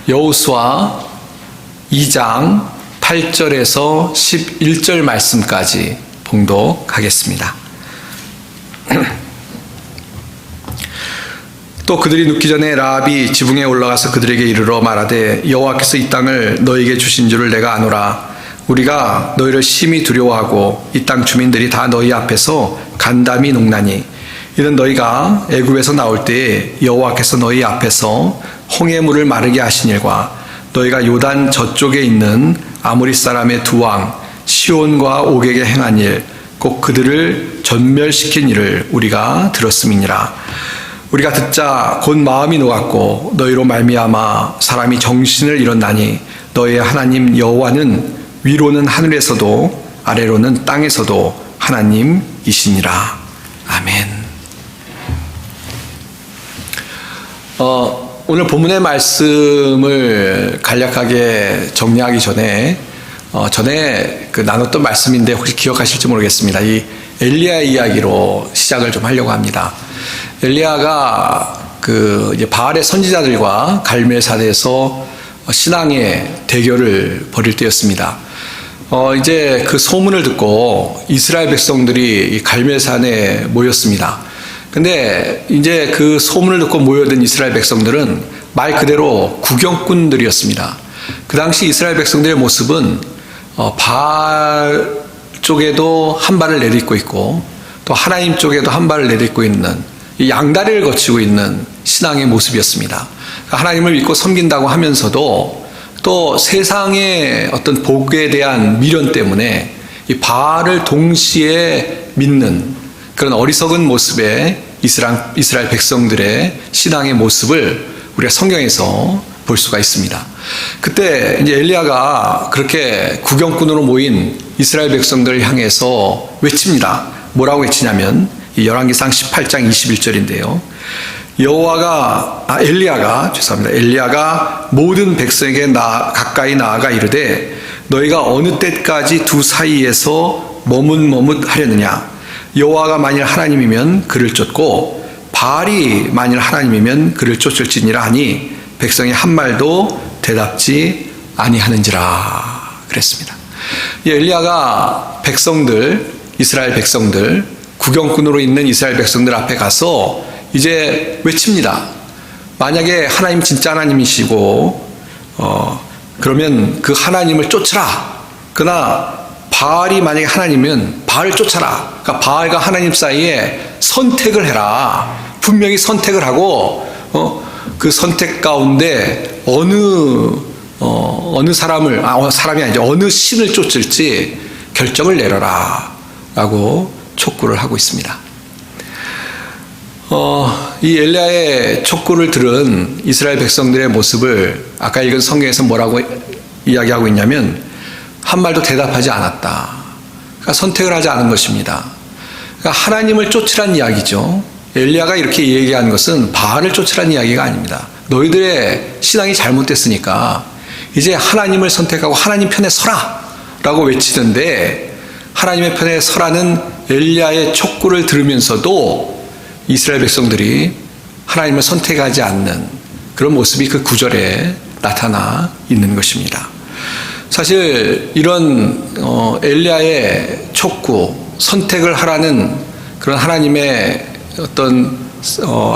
여호수아 2장 8절에서 11절 말씀까지 봉독하겠습니다. 또 그들이 눕기 전에 라합이 지붕에 올라가서 그들에게 이르러 말하되 여호와께서 이 땅을 너희에게 주신 줄을 내가 아노라. 우리가 너희를 심히 두려워하고 이 땅 주민들이 다 너희 앞에서 간담이 녹나니 이는 너희가 애굽에서 나올 때에 여호와께서 너희 앞에서 홍해 물을 마르게 하신 일과 너희가 요단 저쪽에 있는 아모리 사람의 두 왕 시온과 옥에게 행한 일 곧 그들을 전멸시킨 일을 우리가 들었음이니라. 우리가 듣자 곧 마음이 녹았고 너희로 말미암아 사람이 정신을 잃었나니 너희의 하나님 여호와는 위로는 하늘에서도 아래로는 땅에서도 하나님이시니라. 아멘. 오늘 본문의 말씀을 간략하게 정리하기 전에 전에 나눴던 말씀인데 혹시 기억하실지 모르겠습니다. 이 엘리야 이야기로 시작을 좀 하려고 합니다. 엘리야가 이제 바알의 선지자들과 갈멜산에서 신앙의 대결을 벌일 때였습니다. 이제 그 소문을 듣고 이스라엘 백성들이 이 갈멜산에 모였습니다. 근데 이제 그 소문을 듣고 모여든 이스라엘 백성들은 말 그대로 구경꾼들이었습니다. 그 당시 이스라엘 백성들의 모습은 바알 쪽에도 한 발을 내딛고 있고 또 하나님 쪽에도 한 발을 내딛고 있는 이 양다리를 거치고 있는 신앙의 모습이었습니다. 하나님을 믿고 섬긴다고 하면서도 또 세상의 어떤 복에 대한 미련 때문에 이 바알을 동시에 믿는 그런 어리석은 모습의 이스라엘 백성들의 신앙의 모습을 우리가 성경에서 볼 수가 있습니다. 그때 이제 엘리야가 그렇게 구경꾼으로 모인 이스라엘 백성들을 향해서 외칩니다. 뭐라고 외치냐면 이 열왕기상 18장 21절인데요. 엘리야가 모든 백성에게 가까이 나아가 이르되 너희가 어느 때까지 두 사이에서 머뭇머뭇하려느냐. 여호와가 만일 하나님이면 그를 쫓고 바알이 만일 하나님이면 그를 쫓을지니라 하니 백성이 한 말도 대답지 아니하는지라 그랬습니다. 엘리야가 이스라엘 백성들 구경꾼으로 있는 이스라엘 백성들 앞에 가서 이제 외칩니다. 만약에 하나님 진짜 하나님이시고 그러면 그 하나님을 쫓으라. 그러나 바알이 만약에 하나님이면 바알을 쫓아라. 그러니까 바알과 하나님 사이에 선택을 해라. 분명히 선택을 하고 그 선택 가운데 어느 사람이 아니죠. 어느 신을 쫓을지 결정을 내려라 라고 촉구를 하고 있습니다. 이 엘리야의 촉구를 들은 이스라엘 백성들의 모습을 아까 읽은 성경에서 뭐라고 이야기하고 있냐면 한 말도 대답하지 않았다. 그러니까 선택을 하지 않은 것입니다. 그러니까 하나님을 쫓으란 이야기죠. 엘리야가 이렇게 얘기한 것은 바알을 쫓으란 이야기가 아닙니다. 너희들의 신앙이 잘못됐으니까 이제 하나님을 선택하고 하나님 편에 서라 라고 외치던데 하나님의 편에 서라는 엘리야의 촉구를 들으면서도 이스라엘 백성들이 하나님을 선택하지 않는 그런 모습이 그 구절에 나타나 있는 것입니다. 사실 이런 엘리야의 촉구, 선택을 하라는 그런 하나님의 어떤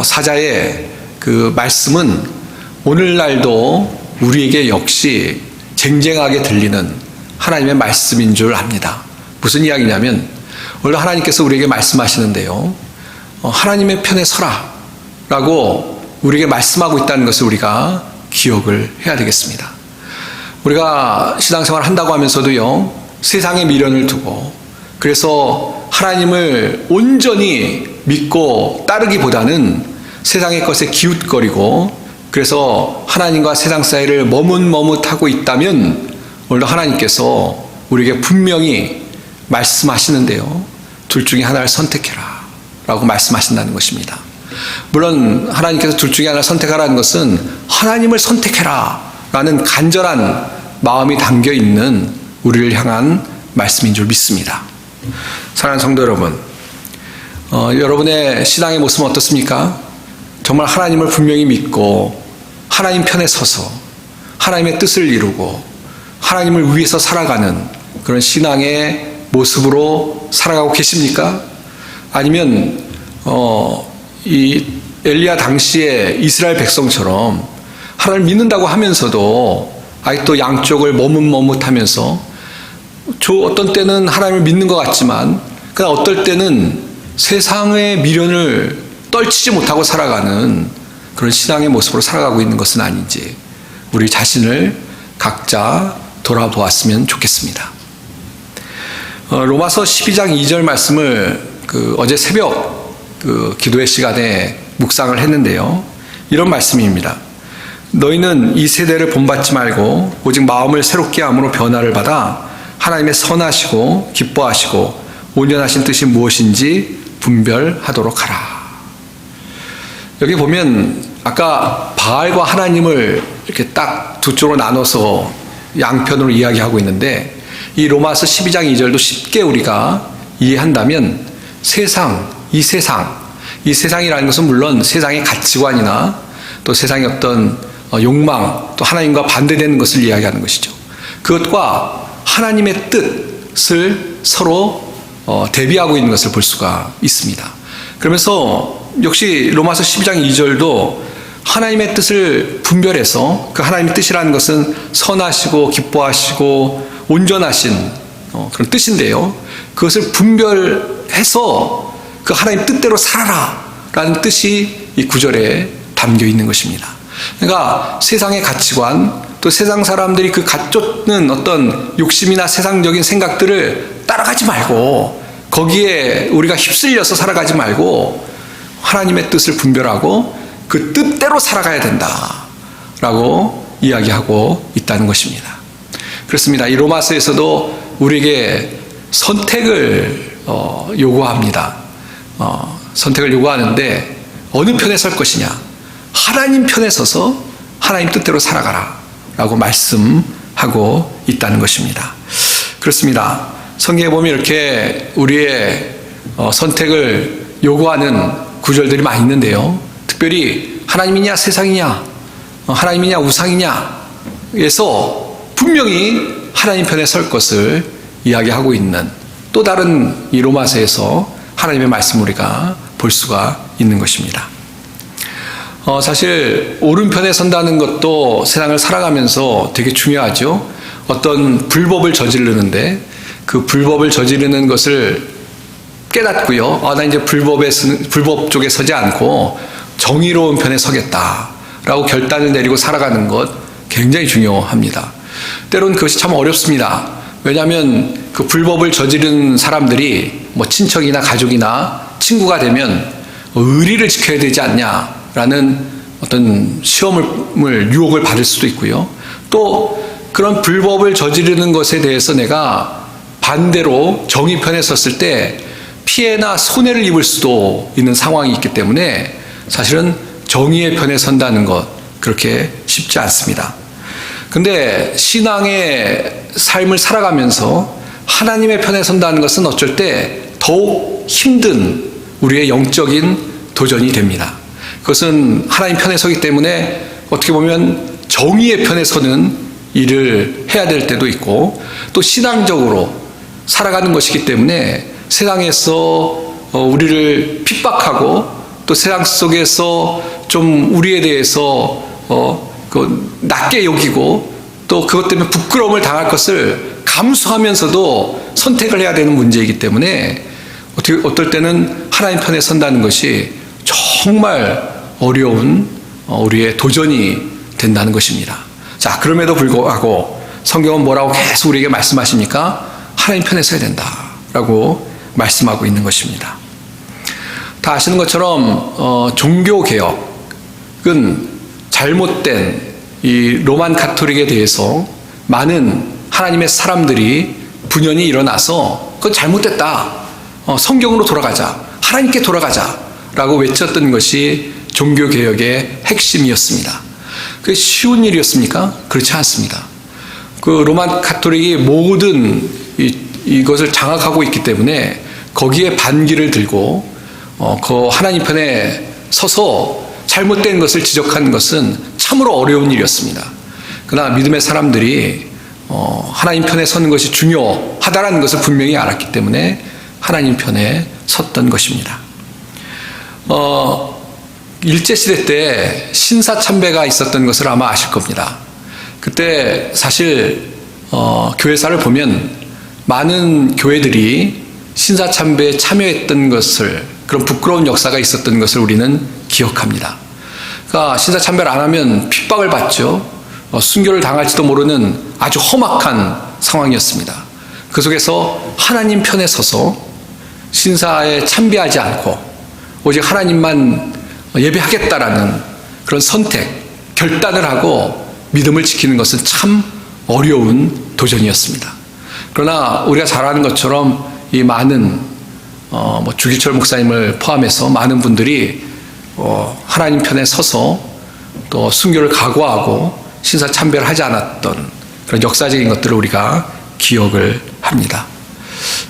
사자의 그 말씀은 오늘날도 우리에게 역시 쟁쟁하게 들리는 하나님의 말씀인 줄 압니다. 무슨 이야기냐면 오늘 하나님께서 우리에게 말씀하시는데요. 하나님의 편에 서라 라고 우리에게 말씀하고 있다는 것을 우리가 기억을 해야 되겠습니다. 우리가 신앙생활을 한다고 하면서도요. 세상의 미련을 두고 그래서 하나님을 온전히 믿고 따르기보다는 세상의 것에 기웃거리고 그래서 하나님과 세상 사이를 머뭇머뭇하고 있다면 오늘도 하나님께서 우리에게 분명히 말씀하시는데요. 둘 중에 하나를 선택해라 라고 말씀하신다는 것입니다. 물론 하나님께서 둘 중에 하나를 선택하라는 것은 하나님을 선택해라 라는 간절한 마음이 담겨 있는 우리를 향한 말씀인 줄 믿습니다. 사랑하는 성도 여러분, 여러분의 신앙의 모습은 어떻습니까? 정말 하나님을 분명히 믿고 하나님 편에 서서 하나님의 뜻을 이루고 하나님을 위해서 살아가는 그런 신앙의 모습으로 살아가고 계십니까? 아니면 이 엘리야 당시에 이스라엘 백성처럼 하나님을 믿는다고 하면서도 아직도 양쪽을 머뭇머뭇하면서 어떤 때는 하나님을 믿는 것 같지만 그러나 어떨 때는 세상의 미련을 떨치지 못하고 살아가는 그런 신앙의 모습으로 살아가고 있는 것은 아닌지 우리 자신을 각자 돌아보았으면 좋겠습니다. 로마서 12장 2절 말씀을 어제 새벽 기도의 시간에 묵상을 했는데요. 이런 말씀입니다. 너희는 이 세대를 본받지 말고 오직 마음을 새롭게 함으로 변화를 받아 하나님의 선하시고 기뻐하시고 온전하신 뜻이 무엇인지 분별하도록 하라. 여기 보면 아까 바알과 하나님을 이렇게 딱 두 쪽으로 나눠서 양편으로 이야기하고 있는데 이 로마서 12장 2절도 쉽게 우리가 이해한다면 이 세상이라는 것은 물론 세상의 가치관이나 또 세상의 어떤 욕망, 또 하나님과 반대되는 것을 이야기하는 것이죠. 그것과 하나님의 뜻을 서로 대비하고 있는 것을 볼 수가 있습니다. 그러면서 역시 로마서 12장 2절도 하나님의 뜻을 분별해서 그 하나님의 뜻이라는 것은 선하시고 기뻐하시고 온전하신 그런 뜻인데요. 그것을 분별해서 그 하나님 뜻대로 살아라 라는 뜻이 이 구절에 담겨 있는 것입니다. 그러니까 세상의 가치관, 또 세상 사람들이 그 갖쫓는 어떤 욕심이나 세상적인 생각들을 따라가지 말고 거기에 우리가 휩쓸려서 살아가지 말고 하나님의 뜻을 분별하고 그 뜻대로 살아가야 된다라고 이야기하고 있다는 것입니다. 그렇습니다. 이 로마서에서도 우리에게 선택을 요구합니다. 선택을 요구하는데 어느 편에 설 것이냐? 하나님 편에 서서 하나님 뜻대로 살아가라 라고 말씀하고 있다는 것입니다. 그렇습니다. 성경에 보면 이렇게 우리의 선택을 요구하는 구절들이 많이 있는데요. 특별히 하나님이냐 세상이냐 하나님이냐 우상이냐 에서 분명히 하나님 편에 설 것을 이야기하고 있는 또 다른 이 로마서에서 하나님의 말씀을 우리가 볼 수가 있는 것입니다. 사실 오른편에 선다는 것도 세상을 살아가면서 되게 중요하죠. 어떤 불법을 저지르는데 그 불법을 저지르는 것을 깨닫고요. 나 이제 불법 쪽에 서지 않고 정의로운 편에 서겠다라고 결단을 내리고 살아가는 것 굉장히 중요합니다. 때로는 그것이 참 어렵습니다. 왜냐하면 그 불법을 저지른 사람들이 뭐 친척이나 가족이나 친구가 되면 의리를 지켜야 되지 않냐라는 어떤 시험을 유혹을 받을 수도 있고요. 또 그런 불법을 저지르는 것에 대해서 내가 반대로 정의 편에 섰을 때 피해나 손해를 입을 수도 있는 상황이 있기 때문에 사실은 정의의 편에 선다는 것 그렇게 쉽지 않습니다. 근데 신앙의 삶을 살아가면서 하나님의 편에 선다는 것은 어쩔 때 더욱 힘든 우리의 영적인 도전이 됩니다. 그것은 하나님 편에 서기 때문에 어떻게 보면 정의의 편에 서는 일을 해야 될 때도 있고 또 신앙적으로 살아가는 것이기 때문에 세상에서 우리를 핍박하고 또 세상 속에서 좀 우리에 대해서 낮게 여기고 또 그것 때문에 부끄러움을 당할 것을 감수하면서도 선택을 해야 되는 문제이기 때문에 어떨 때는 하나님 편에 선다는 것이 정말 어려운 우리의 도전이 된다는 것입니다. 자, 그럼에도 불구하고 성경은 뭐라고 계속 우리에게 말씀하십니까? 하나님 편에 서야 된다라고 말씀하고 있는 것입니다. 다 아시는 것처럼 종교개혁은 잘못된 이 로만 가톨릭에 대해서 많은 하나님의 사람들이 분연히 일어나서 그건 잘못됐다. 성경으로 돌아가자. 하나님께 돌아가자. 라고 외쳤던 것이 종교개혁의 핵심이었습니다. 그게 쉬운 일이었습니까? 그렇지 않습니다. 그 로만 가톨릭이 모든 이것을 장악하고 있기 때문에 거기에 반기를 들고 그 하나님 편에 서서 잘못된 것을 지적하는 것은 참으로 어려운 일이었습니다. 그러나 믿음의 사람들이 하나님 편에 서는 것이 중요하다라는 것을 분명히 알았기 때문에 하나님 편에 섰던 것입니다. 일제시대 때 신사참배가 있었던 것을 아마 아실 겁니다. 그때 사실 교회사를 보면 많은 교회들이 신사참배에 참여했던 것을, 그런 부끄러운 역사가 있었던 것을 우리는 기억합니다. 그러니까 신사참배를 안 하면 핍박을 받죠. 순교를 당할지도 모르는 아주 험악한 상황이었습니다. 그 속에서 하나님 편에 서서 신사에 참배하지 않고 오직 하나님만 예배하겠다라는 그런 선택, 결단을 하고 믿음을 지키는 것은 참 어려운 도전이었습니다. 그러나 우리가 잘 아는 것처럼 이 많은 주기철 목사님을 포함해서 많은 분들이 하나님 편에 서서 또 순교를 각오하고 신사 참배를 하지 않았던 그런 역사적인 것들을 우리가 기억을 합니다.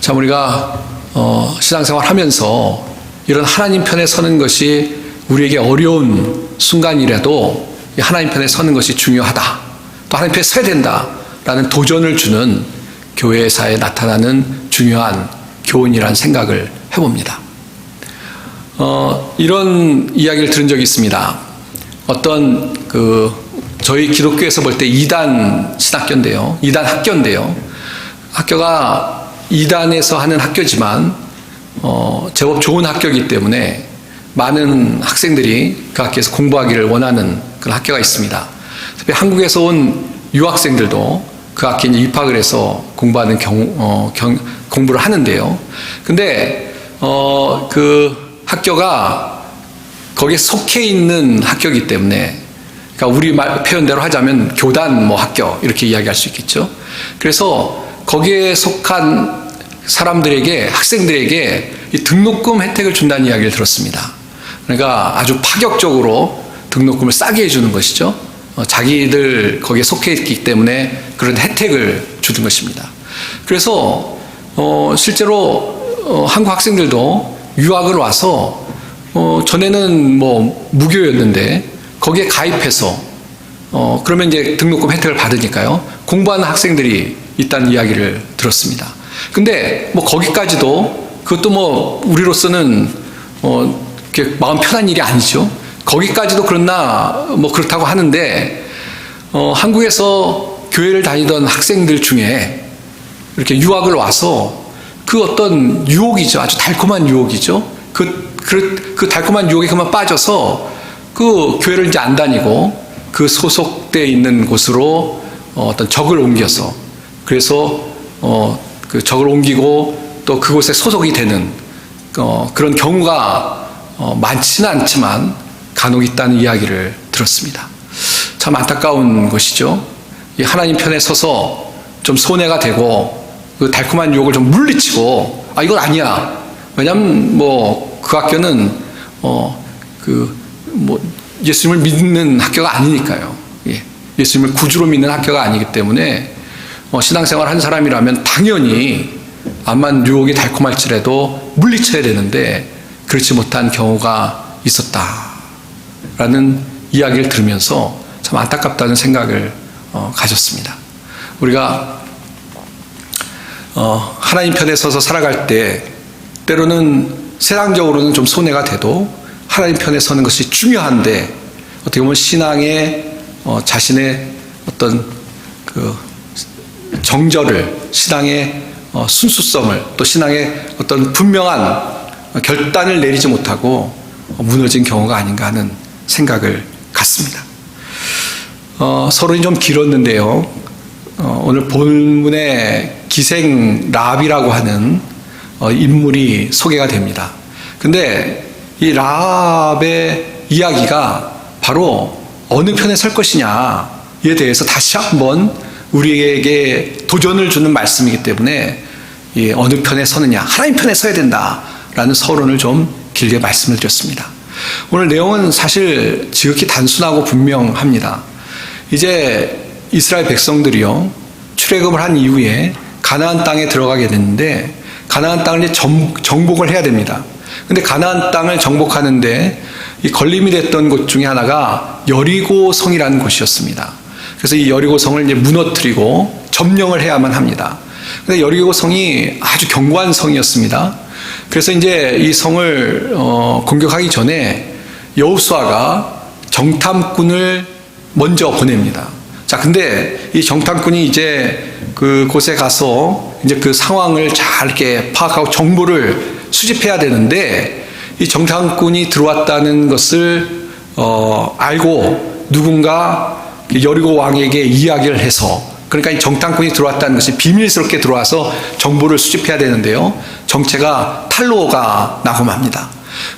참 우리가 신앙생활 하면서 이런 하나님 편에 서는 것이 우리에게 어려운 순간이라도 하나님 편에 서는 것이 중요하다, 또 하나님 편에 서야 된다라는 도전을 주는 교회사에 나타나는 중요한 교훈이라는 생각을 해봅니다. 이런 이야기를 들은 적이 있습니다. 어떤 저희 기독교에서 볼 때 2단 신학교인데요. 2단 학교인데요. 학교가 2단에서 하는 학교지만 제법 좋은 학교이기 때문에 많은 학생들이 그 학교에서 공부하기를 원하는 그런 학교가 있습니다. 특히 한국에서 온 유학생들도 그 학교에 입학을 해서 공부하는 공부를 하는데요. 근데 그 학교가 거기에 속해 있는 학교이기 때문에, 그러니까 우리 표현대로 하자면 교단 학교 이렇게 이야기할 수 있겠죠. 그래서 거기에 속한 사람들에게, 학생들에게 이 등록금 혜택을 준다는 이야기를 들었습니다. 그러니까 아주 파격적으로 등록금을 싸게 해주는 것이죠. 자기들 거기에 속해 있기 때문에 그런 혜택을 주는 것입니다. 그래서 실제로 한국 학생들도 유학을 와서 전에는 무교였는데 거기에 가입해서 그러면 이제 등록금 혜택을 받으니까요, 공부하는 학생들이 있다는 이야기를 들었습니다. 근데 거기까지도, 그것도 우리로서는 마음 편한 일이 아니죠. 거기까지도 그렇나 그렇다고 하는데 한국에서 교회를 다니던 학생들 중에 이렇게 유학을 와서 그 어떤 유혹이죠. 아주 달콤한 유혹이죠. 그 달콤한 유혹에 그만 빠져서 그 교회를 이제 안 다니고 그 소속되어 있는 곳으로 어떤 적을 옮겨서, 그래서 그 적을 옮기고 또 그곳에 소속이 되는 그런 경우가 많지는 않지만 간혹 있다는 이야기를 들었습니다. 참 안타까운 것이죠. 하나님 편에 서서 좀 손해가 되고 그 달콤한 유혹을 좀 물리치고 이건 아니야. 왜냐하면 그 학교는 예수님을 믿는 학교가 아니니까요. 예수님을 구주로 믿는 학교가 아니기 때문에 신앙생활 한 사람이라면 당연히 암만 유혹이 달콤할지라도 물리쳐야 되는데 그렇지 못한 경우가 있었다라는 이야기를 들으면서 참 안타깝다는 생각을 가졌습니다. 우리가 하나님 편에 서서 살아갈 때 때로는 세상적으로는 좀 손해가 돼도 하나님 편에 서는 것이 중요한데, 어떻게 보면 신앙의 자신의 어떤 그 정절을, 신앙의 순수성을, 또 신앙의 어떤 분명한 결단을 내리지 못하고 무너진 경우가 아닌가 하는 생각을 갖습니다. 서론이 좀 길었는데요. 오늘 본문에 기생 라합이라고 하는 인물이 소개가 됩니다. 근데 이 라합의 이야기가 바로 어느 편에 설 것이냐에 대해서 다시 한번 우리에게 도전을 주는 말씀이기 때문에 어느 편에 서느냐, 하나님 편에 서야 된다라는 서론을 좀 길게 말씀을 드렸습니다. 오늘 내용은 사실 지극히 단순하고 분명합니다. 이제 이스라엘 백성들이요, 출애굽을 한 이후에 가나안 땅에 들어가게 됐는데 가나안 땅을 이제 정복을 해야 됩니다. 근데 가나안 땅을 정복하는데 이 걸림이 됐던 곳 중에 하나가 여리고 성이라는 곳이었습니다. 그래서 이 여리고성을 이제 무너뜨리고 점령을 해야만 합니다. 근데 여리고성이 아주 견고한 성이었습니다. 그래서 이제 이 성을 공격하기 전에 여호수아가 정탐꾼을 먼저 보냅니다. 자, 근데 이 정탐꾼이 이제 그곳에 가서 이제 그 상황을 잘 이렇게 파악하고 정보를 수집해야 되는데, 이 정탐꾼이 들어왔다는 것을 알고 누군가 여리고 왕에게 이야기를 해서, 그러니까 이 정탐꾼이 들어왔다는 것이 비밀스럽게 들어와서 정보를 수집해야 되는데요, 정체가 탈로가 나고 맙니다.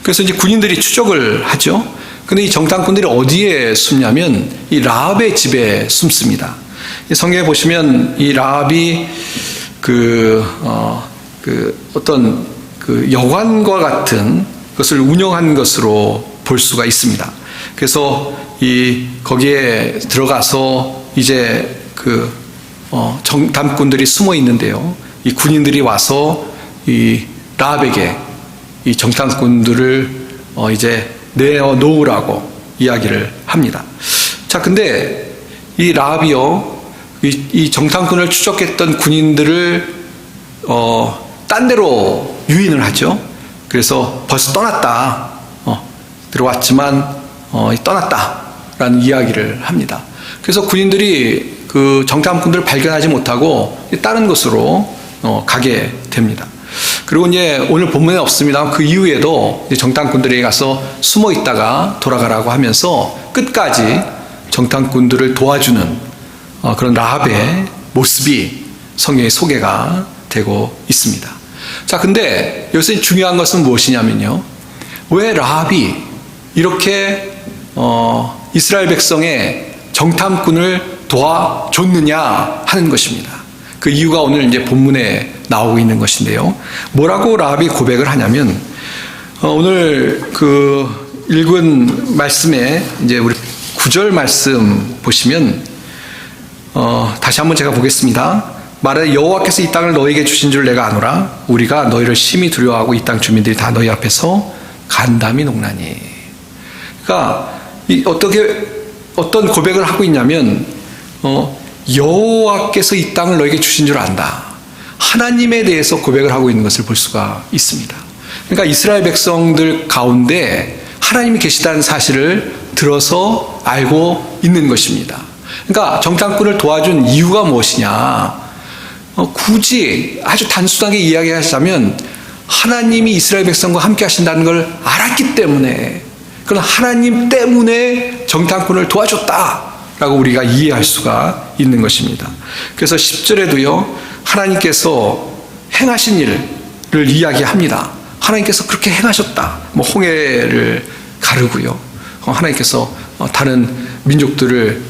그래서 이제 군인들이 추적을 하죠. 근데 이 정탐꾼들이 어디에 숨냐면 이 라합의 집에 숨습니다. 이 성경에 보시면 이 라합이 어떤 여관과 같은 것을 운영한 것으로 볼 수가 있습니다. 그래서 거기에 들어가서 이제 정탐꾼들이 숨어 있는데요, 이 군인들이 와서 이 라합에게 이 정탐꾼들을 이제 내어 놓으라고 이야기를 합니다. 자, 근데 이 라합이요, 이 정탐꾼을 추적했던 군인들을 딴 데로 유인을 하죠. 그래서 벌써 떠났다, 들어왔지만 떠났다라는 이야기를 합니다. 그래서 군인들이 그 정탐꾼들을 발견하지 못하고 다른 곳으로 가게 됩니다. 그리고 이제 오늘 본문에 없습니다. 그 이후에도 정탐꾼들에게 가서 숨어 있다가 돌아가라고 하면서 끝까지 정탐꾼들을 도와주는 그런 라합의 모습이 성경에 소개가 되고 있습니다. 자, 근데 여기서 중요한 것은 무엇이냐면요, 왜 라합이 이렇게 이스라엘 백성의 정탐꾼을 도와줬느냐 하는 것입니다. 그 이유가 오늘 이제 본문에 나오고 있는 것인데요, 뭐라고 라합이 고백을 하냐면, 오늘 읽은 말씀에 이제 우리 9절 말씀 보시면, 다시 한번 제가 보겠습니다. 말하되 여호와께서 이 땅을 너희에게 주신 줄 내가 아노라. 우리가 너희를 심히 두려워하고 이 땅 주민들이 다 너희 앞에서 간담이 녹나니. 그러니까 어떤 고백을 하고 있냐면, 여호와께서 이 땅을 너희에게 주신 줄 안다. 하나님에 대해서 고백을 하고 있는 것을 볼 수가 있습니다. 그러니까 이스라엘 백성들 가운데 하나님이 계시다는 사실을 들어서 알고 있는 것입니다. 그러니까 정탐꾼을 도와준 이유가 무엇이냐? 굳이 아주 단순하게 이야기하자면 하나님이 이스라엘 백성과 함께 하신다는 걸 알았기 때문에, 그런 하나님 때문에 정탐꾼을 도와줬다라고 우리가 이해할 수가 있는 것입니다. 그래서 10절에도요, 하나님께서 행하신 일을 이야기합니다. 하나님께서 그렇게 행하셨다. 홍해를 가르고요, 하나님께서 다른 민족들을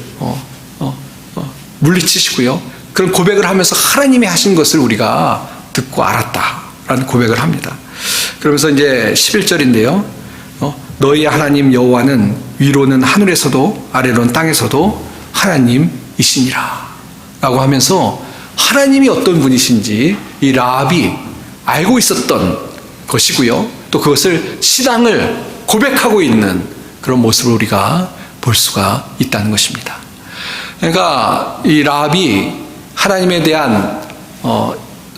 물리치시고요, 그런 고백을 하면서 하나님이 하신 것을 우리가 듣고 알았다라는 고백을 합니다. 그러면서 이제 11절인데요, 너희의 하나님 여호와는 위로는 하늘에서도 아래로는 땅에서도 하나님이시니라 라고 하면서 하나님이 어떤 분이신지 이 라합이 알고 있었던 것이고요, 또 그것을 신앙을 고백하고 있는 그런 모습을 우리가 볼 수가 있다는 것입니다. 그러니까 이 라합이 하나님에 대한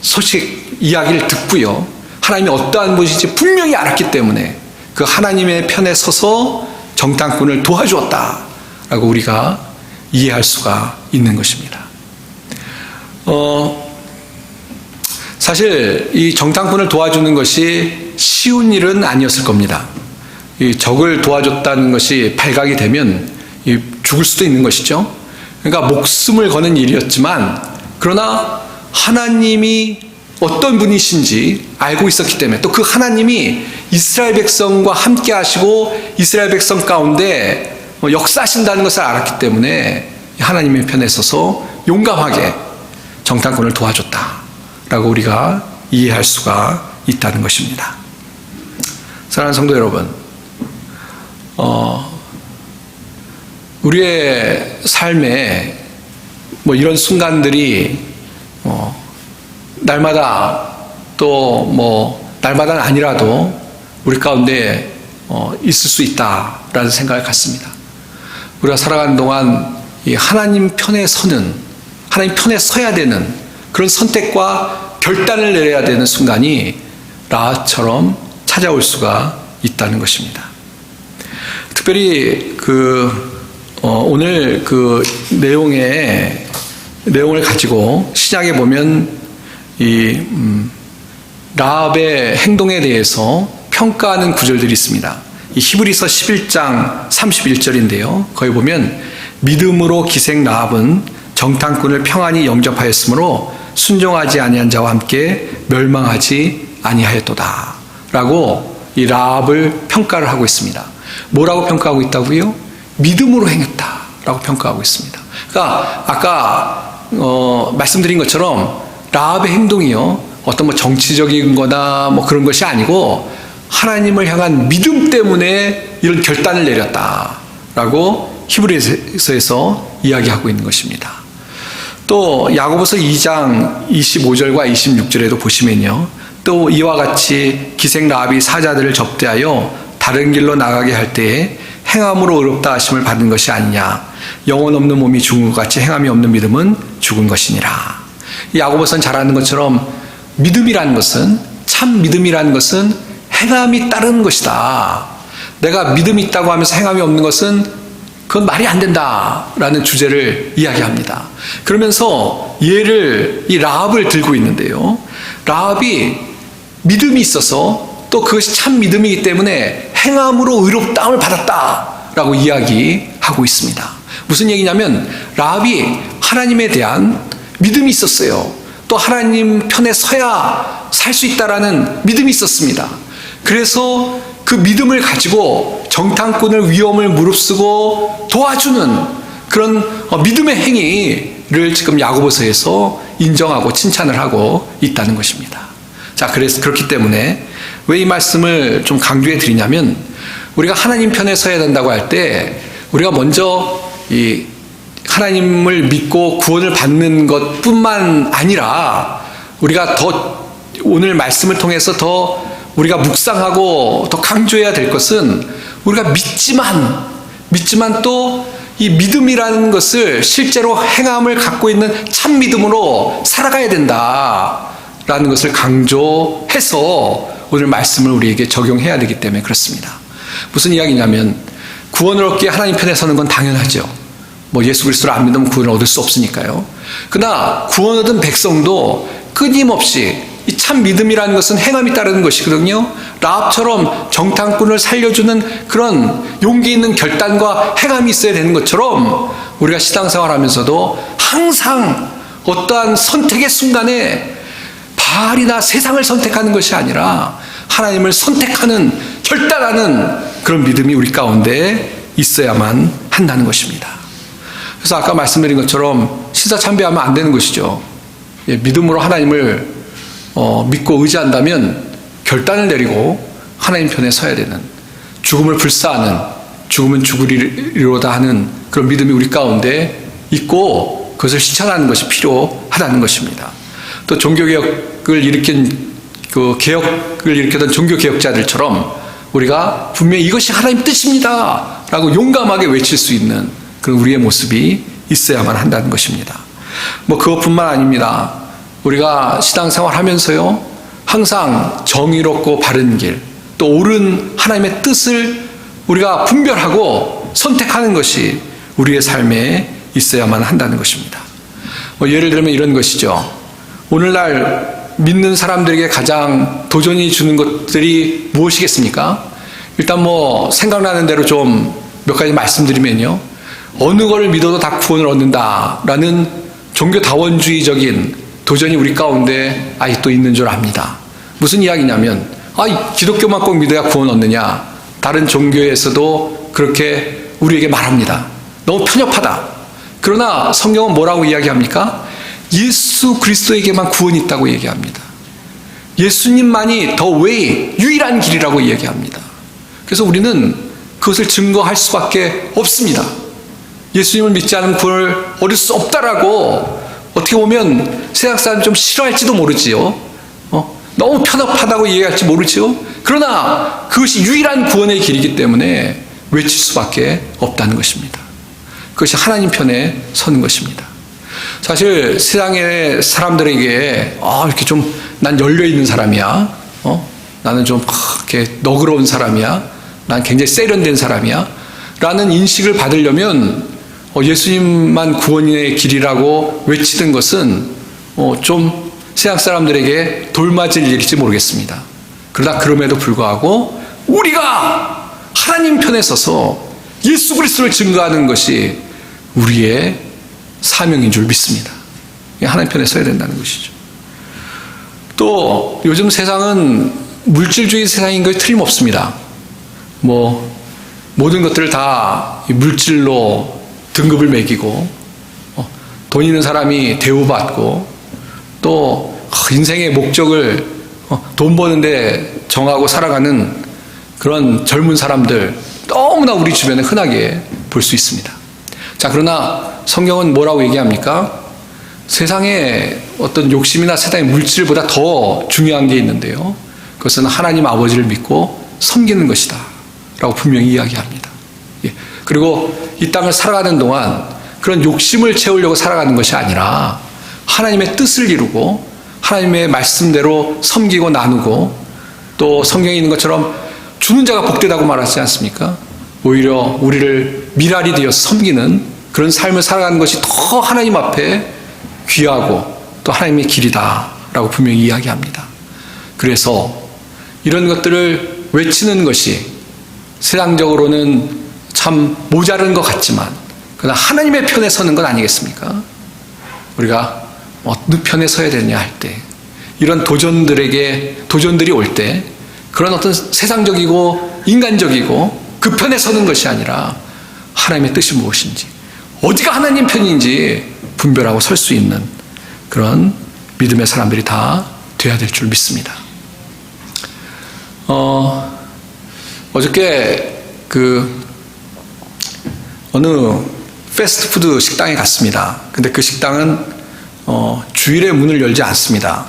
소식 이야기를 듣고요, 하나님이 어떠한 분이신지 분명히 알았기 때문에 그 하나님의 편에 서서 정탐꾼을 도와주었다라고 우리가 이해할 수가 있는 것입니다. 사실 이 정탐꾼을 도와주는 것이 쉬운 일은 아니었을 겁니다. 이 적을 도와줬다는 것이 발각이 되면 죽을 수도 있는 것이죠. 그러니까 목숨을 거는 일이었지만, 그러나 하나님이 어떤 분이신지 알고 있었기 때문에, 또 그 하나님이 이스라엘 백성과 함께 하시고 이스라엘 백성 가운데 역사하신다는 것을 알았기 때문에 하나님의 편에 서서 용감하게 정탐꾼을 도와줬다라고 우리가 이해할 수가 있다는 것입니다. 사랑하는 성도 여러분, 우리의 삶에 이런 순간들이 날마다, 또 날마다는 아니라도 우리 가운데 있을 수 있다라는 생각을 갖습니다. 우리가 살아가는 동안 이 하나님 편에 서는, 하나님 편에 서야 되는 그런 선택과 결단을 내려야 되는 순간이 라합처럼 찾아올 수가 있다는 것입니다. 특별히 오늘 그 내용을 가지고 신약에 보면 이 라합의 행동에 대해서 평가하는 구절들이 있습니다. 이 히브리서 11장 31절인데요. 거기 보면 믿음으로 기생 라합은 정탐꾼을 평안히 영접하였으므로 순종하지 아니한 자와 함께 멸망하지 아니하였도다 라고 이 라합을 평가를 하고 있습니다. 뭐라고 평가하고 있다고요? 믿음으로 행했다 라고 평가하고 있습니다. 그러니까 아까 말씀드린 것처럼 라합의 행동이요, 어떤 뭐 정치적인 거나 뭐 그런 것이 아니고 하나님을 향한 믿음 때문에 이런 결단을 내렸다라고 히브리서에서 이야기하고 있는 것입니다. 또 야고보서 2장 25절과 26절에도 보시면요, 또 이와 같이 기생 라합이 사자들을 접대하여 다른 길로 나가게 할 때에 행함으로 의롭다 하심을 받은 것이 아니냐. 영혼 없는 몸이 죽은 것 같이 행함이 없는 믿음은 죽은 것이니라. 야고보서는 잘 아는 것처럼 믿음이라는 것은, 참 믿음이라는 것은 행함이 따르는 것이다. 내가 믿음이 있다고 하면서 행함이 없는 것은 그건 말이 안 된다라는 주제를 이야기합니다. 그러면서 이 라합을 들고 있는데요, 라합이 믿음이 있어서 또 그것이 참 믿음이기 때문에 행함으로 의롭다함을 받았다라고 이야기하고 있습니다. 무슨 얘기냐면 라합이 하나님에 대한 믿음이 있었어요. 또 하나님 편에 서야 살 수 있다라는 믿음이 있었습니다. 그래서 그 믿음을 가지고 정탐꾼을 위험을 무릅쓰고 도와주는 그런 믿음의 행위를 지금 야고보서에서 인정하고 칭찬을 하고 있다는 것입니다. 자, 그래서 그렇기 때문에 왜 이 말씀을 좀 강조해 드리냐면, 우리가 하나님 편에 서야 된다고 할 때 우리가 먼저 이 하나님을 믿고 구원을 받는 것뿐만 아니라 우리가 더 오늘 말씀을 통해서 더 우리가 묵상하고 더 강조해야 될 것은, 우리가 믿지만 또 이 믿음이라는 것을 실제로 행함을 갖고 있는 참 믿음으로 살아가야 된다라는 것을 강조해서 오늘 말씀을 우리에게 적용해야 되기 때문에 그렇습니다. 무슨 이야기냐면, 구원을 얻기에 하나님 편에 서는 건 당연하죠. 뭐 예수 그리스도를 안 믿으면 구원을 얻을 수 없으니까요. 그러나 구원 얻은 백성도 끊임없이 이 참 믿음이라는 것은 행함이 따르는 것이거든요. 라합처럼 정탐꾼을 살려주는 그런 용기 있는 결단과 행함이 있어야 되는 것처럼, 우리가 신앙생활하면서도 항상 어떠한 선택의 순간에 바알이나 세상을 선택하는 것이 아니라 하나님을 선택하는, 결단하는 그런 믿음이 우리 가운데 있어야만 한다는 것입니다. 그래서 아까 말씀드린 것처럼 시사참배하면 안 되는 것이죠. 믿음으로 하나님을 믿고 의지한다면 결단을 내리고 하나님 편에 서야 되는, 죽음을 불사하는, 죽으면 죽으리로다 하는 그런 믿음이 우리 가운데 있고 그것을 실천하는 것이 필요하다는 것입니다. 또 종교개혁을 일으켰던 종교개혁자들처럼 우리가 분명히 이것이 하나님 뜻입니다 라고 용감하게 외칠 수 있는 그런 우리의 모습이 있어야만 한다는 것입니다. 뭐 그것뿐만 아닙니다. 우리가 신앙생활 하면서요, 항상 정의롭고 바른 길, 또 옳은 하나님의 뜻을 우리가 분별하고 선택하는 것이 우리의 삶에 있어야만 한다는 것입니다. 뭐 예를 들면 이런 것이죠. 오늘날 믿는 사람들에게 가장 도전이 주는 것들이 무엇이겠습니까? 일단 뭐 생각나는 대로 좀 몇 가지 말씀드리면요, 어느 걸 믿어도 다 구원을 얻는다라는 종교다원주의적인 도전이 우리 가운데 아직도 있는 줄 압니다. 무슨 이야기냐면, 기독교만 꼭 믿어야 구원 얻느냐, 다른 종교에서도 그렇게 우리에게 말합니다. 너무 편협하다. 그러나 성경은 뭐라고 이야기합니까? 예수 그리스도에게만 구원이 있다고 얘기합니다. 예수님만이 더 유일한 길이라고 얘기합니다. 그래서 우리는 그것을 증거할 수밖에 없습니다. 예수님을 믿지 않으면 구원을 얻을 수 없다라고, 어떻게 보면 세상 사람이 좀 싫어할지도 모르지요. 너무 편협하다고 얘기할지 모르지요. 그러나 그것이 유일한 구원의 길이기 때문에 외칠 수밖에 없다는 것입니다. 그것이 하나님 편에 서는 것입니다. 사실 세상의 사람들에게 이렇게 좀 난 열려있는 사람이야. 나는 좀 이렇게 너그러운 사람이야. 난 굉장히 세련된 사람이야. 라는 인식을 받으려면 예수님만 구원의 길이라고 외치던 것은 좀 세상 사람들에게 돌맞을 일일지 모르겠습니다. 그러나 그럼에도 불구하고 우리가 하나님 편에 서서 예수 그리스도를 증거하는 것이 우리의 사명인 줄 믿습니다. 하나님 편에 서야 된다는 것이죠. 또 요즘 세상은 물질주의 세상인 것이 틀림없습니다. 모든 것들을 다 물질로 등급을 매기고 돈 있는 사람이 대우받고 또 인생의 목적을 돈 버는데 정하고 살아가는 그런 젊은 사람들 너무나 우리 주변에 흔하게 볼 수 있습니다. 자, 그러나 성경은 뭐라고 얘기합니까? 세상의 어떤 욕심이나 세상의 물질보다 더 중요한 게 있는데요. 그것은 하나님 아버지를 믿고 섬기는 것이다 라고 분명히 이야기합니다. 그리고 이 땅을 살아가는 동안 그런 욕심을 채우려고 살아가는 것이 아니라 하나님의 뜻을 이루고 하나님의 말씀대로 섬기고 나누고 또 성경에 있는 것처럼 주는 자가 복되다고 말하지 않습니까? 오히려 우리를 미랄이 되어서 섬기는 그런 삶을 살아가는 것이 더 하나님 앞에 귀하고 또 하나님의 길이다 라고 분명히 이야기합니다. 그래서 이런 것들을 외치는 것이 세상적으로는 참 모자른 것 같지만 그러나 하나님의 편에 서는 것 아니겠습니까? 우리가 어느 편에 서야 되느냐 할 때 이런 도전들이 올 때 그런 어떤 세상적이고 인간적이고 그 편에 서는 것이 아니라 하나님의 뜻이 무엇인지 어디가 하나님 편인지 분별하고 설 수 있는 그런 믿음의 사람들이 다 돼야 될 줄 믿습니다. 어저께 어느 패스트푸드 식당에 갔습니다. 근데 그 식당은 주일에 문을 열지 않습니다.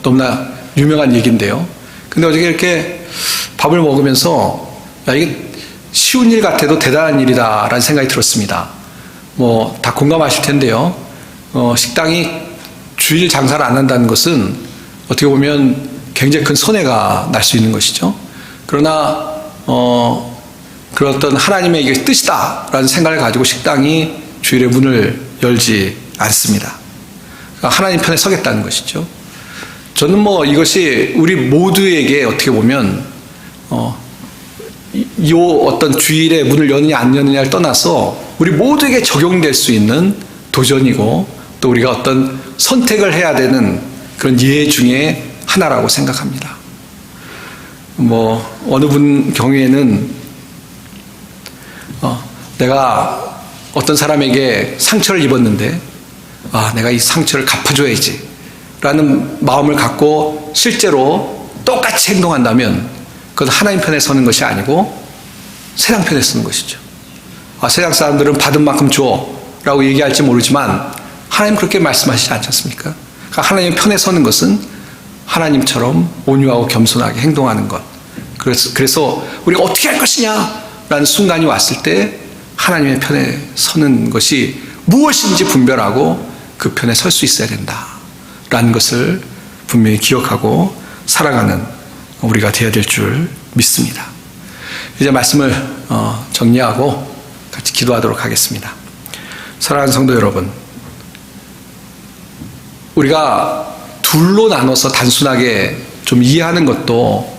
너무나 유명한 얘기인데요. 근데 어저께 이렇게 밥을 먹으면서 이게 쉬운 일 같아도 대단한 일이다라는 생각이 들었습니다. 다 공감하실 텐데요. 식당이 주일 장사를 안 한다는 것은 어떻게 보면 굉장히 큰 손해가 날 수 있는 것이죠. 그러나 그런 어떤 하나님의 이게 뜻이다라는 생각을 가지고 식당이 주일에 문을 열지 않습니다. 그러니까 하나님 편에 서겠다는 것이죠. 저는 이것이 우리 모두에게 어떻게 보면 이 어떤 주일에 문을 여느냐 안 여느냐를 떠나서 우리 모두에게 적용될 수 있는 도전이고 또 우리가 어떤 선택을 해야 되는 그런 예 중에 하나라고 생각합니다. 어느 분 경우에는 내가 어떤 사람에게 상처를 입었는데 내가 이 상처를 갚아줘야지 라는 마음을 갖고 실제로 똑같이 행동한다면 그건 하나님 편에 서는 것이 아니고 세상 편에 서는 것이죠. 세상 사람들은 받은 만큼 줘 라고 얘기할지 모르지만 하나님 그렇게 말씀하시지 않지 않습니까? 그러니까 하나님 편에 서는 것은 하나님처럼 온유하고 겸손하게 행동하는 것. 그래서 우리가 어떻게 할 것이냐 라는 순간이 왔을 때 하나님의 편에 서는 것이 무엇인지 분별하고 그 편에 설 수 있어야 된다 라는 것을 분명히 기억하고 살아가는 우리가 되어야 될 줄 믿습니다. 이제 말씀을 정리하고 같이 기도하도록 하겠습니다. 사랑하는 성도 여러분, 우리가 둘로 나눠서 단순하게 좀 이해하는 것도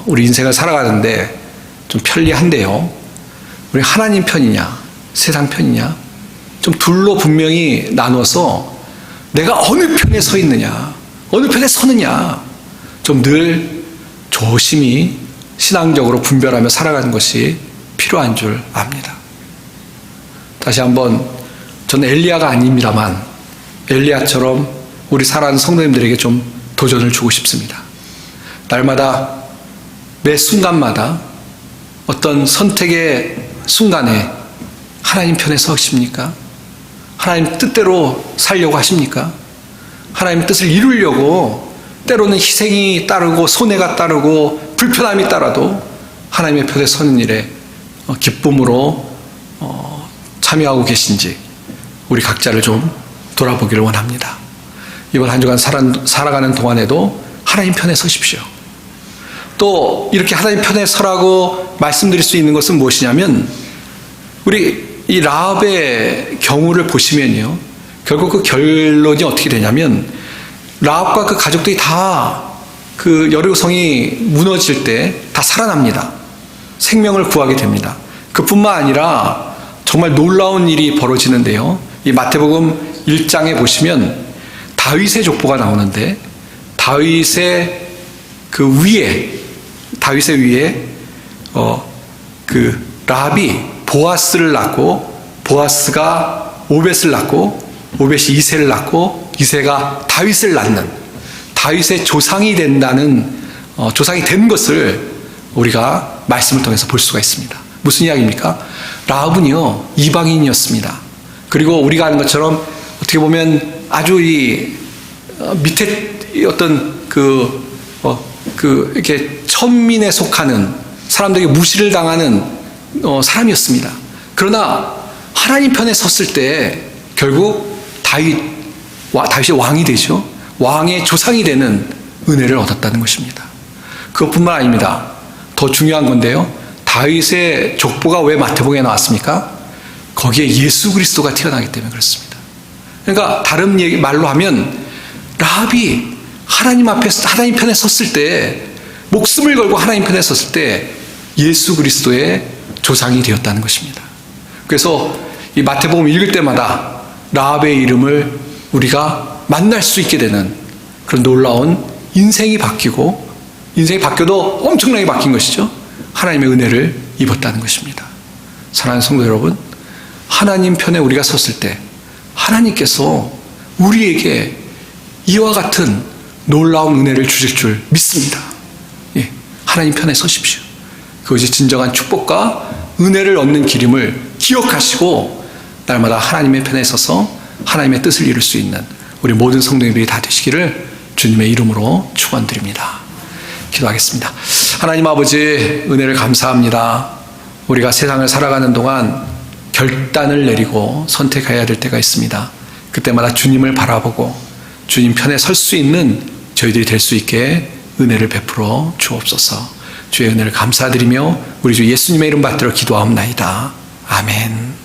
우리 인생을 살아가는데 좀 편리한데요. 우리 하나님 편이냐 세상 편이냐 좀 둘로 분명히 나눠서 내가 어느 편에 서 있느냐 어느 편에 서느냐 좀 늘 조심히 신앙적으로 분별하며 살아가는 것이 필요한 줄 압니다. 다시 한번 저는 엘리야가 아닙니다만 엘리야처럼 우리 사랑하는 성도님들에게 좀 도전을 주고 싶습니다. 날마다 매 순간마다 어떤 선택의 순간에 하나님 편에 서십니까? 하나님 뜻대로 살려고 하십니까? 하나님 뜻을 이루려고 때로는 희생이 따르고 손해가 따르고 불편함이 따라도 하나님의 편에 서는 일에 기쁨으로 참여하고 계신지 우리 각자를 좀 돌아보기를 원합니다. 이번 한 주간 살아가는 동안에도 하나님 편에 서십시오. 또 이렇게 하나님 편에 서라고 말씀드릴 수 있는 것은 무엇이냐면, 우리 이 라합의 경우를 보시면요, 결국 그 결론이 어떻게 되냐면, 라합과 그 가족들이 다 그 여리고성이 무너질 때 다 살아납니다. 생명을 구하게 됩니다. 그뿐만 아니라 정말 놀라운 일이 벌어지는데요, 이 마태복음 1장에 보시면 다윗의 족보가 나오는데, 다윗의 위에 그 라합이 보아스를 낳고, 보아스가 오벳을 낳고, 오벳이 이새를 낳고, 이새가 다윗을 낳는, 다윗의 조상이 된다는, 조상이 된 것을 우리가 말씀을 통해서 볼 수가 있습니다. 무슨 이야기입니까? 라합은요, 이방인이었습니다. 그리고 우리가 아는 것처럼 어떻게 보면 아주 이 밑에 어떤 이렇게 천민에 속하는 사람들에게 무시를 당하는 사람이었습니다. 그러나 하나님 편에 섰을 때 결국 다윗이 왕이 되죠. 왕의 조상이 되는 은혜를 얻었다는 것입니다. 그것뿐만 아닙니다. 더 중요한 건데요, 다윗의 족보가 왜 마태복음에 나왔습니까? 거기에 예수 그리스도가 태어나기 때문에 그렇습니다. 그러니까 다른 말로 하면, 라합이 하나님 앞에서 하나님 편에 섰을 때, 목숨을 걸고 하나님 편에 섰을 때 예수 그리스도의 조상이 되었다는 것입니다. 그래서 이 마태복음 읽을 때마다 라합의 이름을 우리가 만날 수 있게 되는 그런 놀라운 인생이 바뀌고, 인생이 바뀌어도 엄청나게 바뀐 것이죠. 하나님의 은혜를 입었다는 것입니다. 사랑하는 성도 여러분, 하나님 편에 우리가 섰을 때 하나님께서 우리에게 이와 같은 놀라운 은혜를 주실 줄 믿습니다. 예, 하나님 편에 서십시오. 그것이 진정한 축복과 은혜를 얻는 길임을 기억하시고, 날마다 하나님의 편에 서서 하나님의 뜻을 이룰 수 있는 우리 모든 성도님들이 다 되시기를 주님의 이름으로 축원드립니다. 기도하겠습니다. 하나님 아버지, 은혜를 감사합니다. 우리가 세상을 살아가는 동안 결단을 내리고 선택해야 될 때가 있습니다. 그때마다 주님을 바라보고 주님 편에 설 수 있는 저희들이 될 수 있게 은혜를 베풀어 주옵소서. 주의 은혜를 감사드리며 우리 주 예수님의 이름 받들어 기도하옵나이다. 아멘.